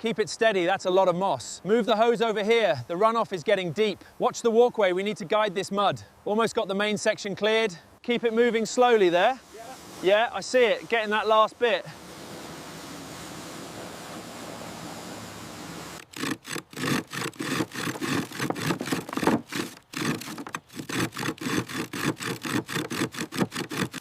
Keep it steady, that's a lot of moss. Move the hose over here, the runoff is getting deep. Watch the walkway, we need to guide this mud. Almost got the main section cleared. Keep it moving slowly there. Yeah, I see it, getting that last bit.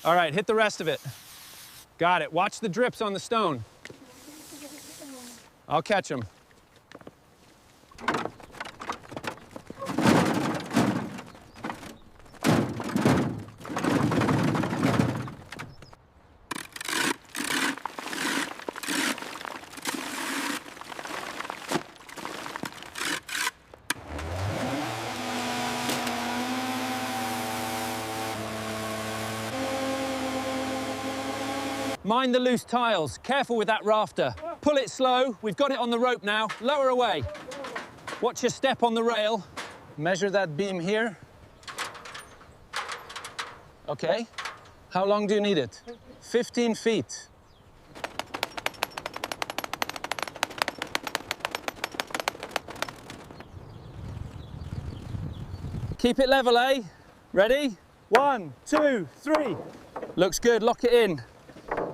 All right, hit the rest of it. Got it, watch the drips on the stone. I'll catch them. Mind the loose tiles. Careful with that rafter. Pull it slow. We've got it on the rope now. Lower away. Watch your step on the rail. Measure that beam here. Okay. How long do you need it? 15 feet. Keep it level, eh? Ready? 1, 2, 3. Looks good. Lock it in.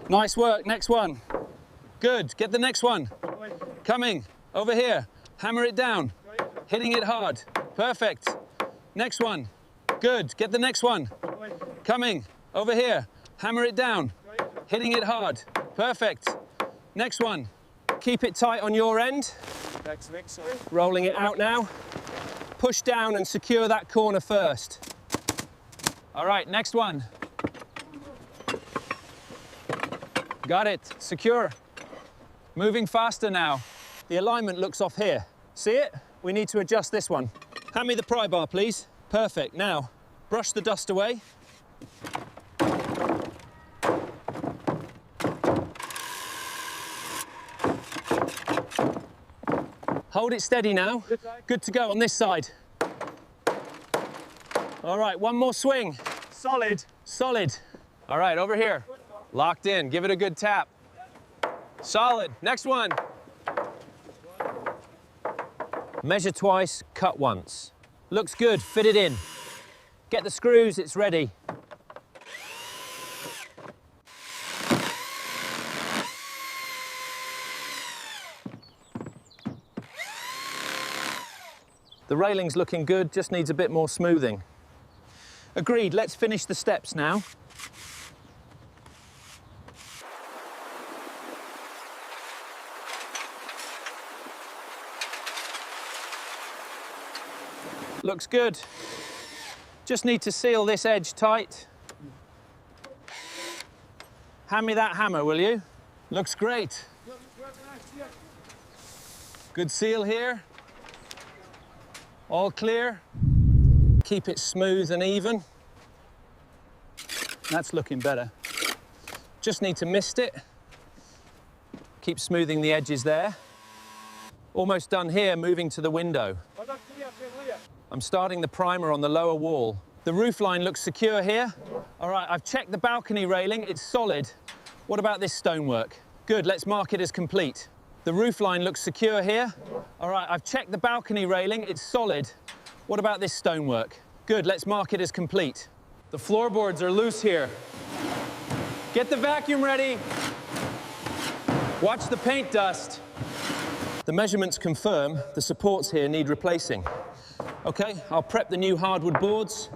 Nice work, next one. Good, get the next one. Coming, over here. Hammer it down, hitting it hard. Perfect. Next one. Good, get the next one. Coming, over here. Hammer it down, hitting it hard. Perfect. Next one. Keep it tight on your end. Rolling it out now. Push down and secure that corner first. All right, next one. Got it, secure. Moving faster now. The alignment looks off here. See it? We need to adjust this one. Hand me the pry bar, please. Perfect, now, brush the dust away. Hold it steady now. Good to go on this side. All right, one more swing. Solid. Solid. All right, over here. Locked in, give it a good tap. Solid, next one. Measure twice, cut once. Looks good, fit it in. Get the screws, it's ready. The railing's looking good, just needs a bit more smoothing. Agreed, let's finish the steps now. Looks good. Just need to seal this edge tight. Hand me that hammer, will you? Looks great. Good seal here. All clear. Keep it smooth and even. That's looking better. Just need to mist it. Keep smoothing the edges there. Almost done here, moving to the window. I'm starting the primer on the lower wall. The roof line looks secure here. All right, I've checked the balcony railing, it's solid. What about this stonework? Good, let's mark it as complete. The roof line looks secure here. All right, I've checked the balcony railing, it's solid. What about this stonework? Good, let's mark it as complete. The floorboards are loose here. Get the vacuum ready. Watch the paint dust. The measurements confirm the supports here need replacing. Okay, I'll prep the new hardwood boards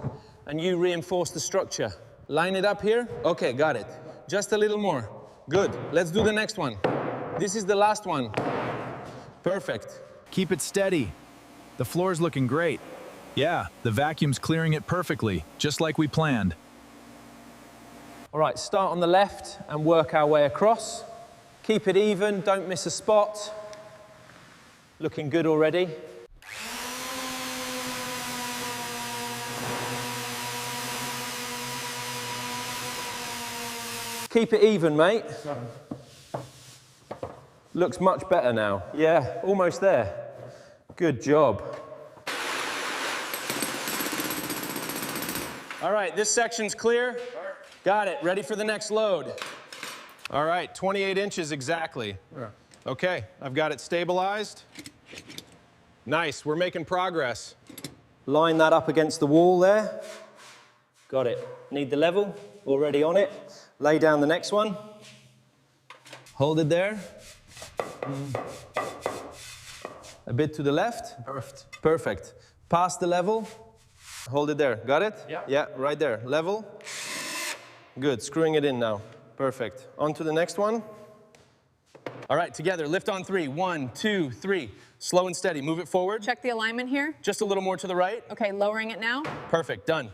and you reinforce the structure. Line it up here. Okay, got it. Just a little more. Good, let's do the next one. This is the last one. Perfect. Keep it steady. The floor's looking great. Yeah, the vacuum's clearing it perfectly, just like we planned. All right, start on the left and work our way across. Keep it even, don't miss a spot. Looking good already. Keep it even, mate. Looks much better now. Yeah, almost there. Good job. All right, this section's clear. Got it, ready for the next load. All right, 28 inches exactly. Okay, I've got it stabilized. Nice, we're making progress. Line that up against the wall there. Got it. Need the level, already on it. Lay down the next one. Hold it there. A bit to the left. Perfect. Perfect. Pass the level. Hold it there. Got it? Yeah. Yeah, right there. Level. Good, screwing it in now. Perfect. On to the next one. All right, together, lift on 3. 1, 2, 3. Slow and steady, move it forward. Check the alignment here. Just a little more to the right. Okay, lowering it now. Perfect, done.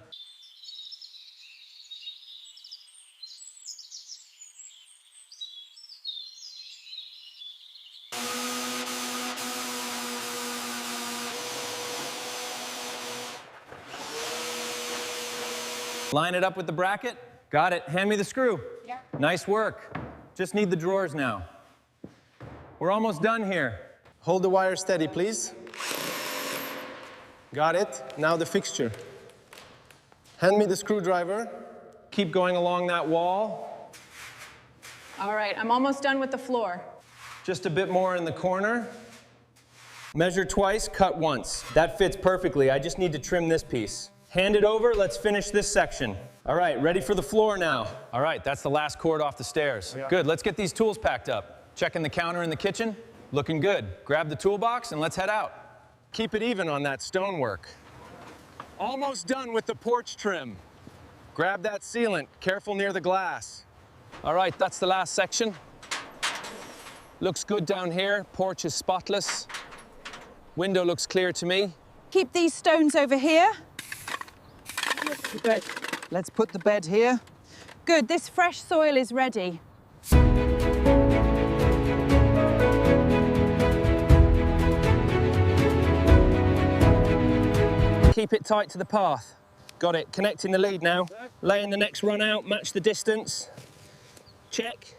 Line it up with the bracket. Got it. Hand me the screw. Yeah. Nice work. Just need the drawers now. We're almost done here. Hold the wire steady, please. Got it. Now the fixture. Hand me the screwdriver. Keep going along that wall. All right, I'm almost done with the floor. Just a bit more in the corner. Measure twice, cut once. That fits perfectly. I just need to trim this piece. Hand it over, let's finish this section. All right, ready for the floor now. All right, that's the last cord off the stairs. Good, let's get these tools packed up. Checking the counter in the kitchen. Looking good. Grab the toolbox and let's head out. Keep it even on that stonework. Almost done with the porch trim. Grab that sealant, careful near the glass. All right, that's the last section. Looks good down here, porch is spotless. Window looks clear to me. Keep these stones over here. Let's put the bed here. Good, this fresh soil is ready. Keep it tight to the path. Got it, connecting the lead now. Laying the next run out, match the distance. Check.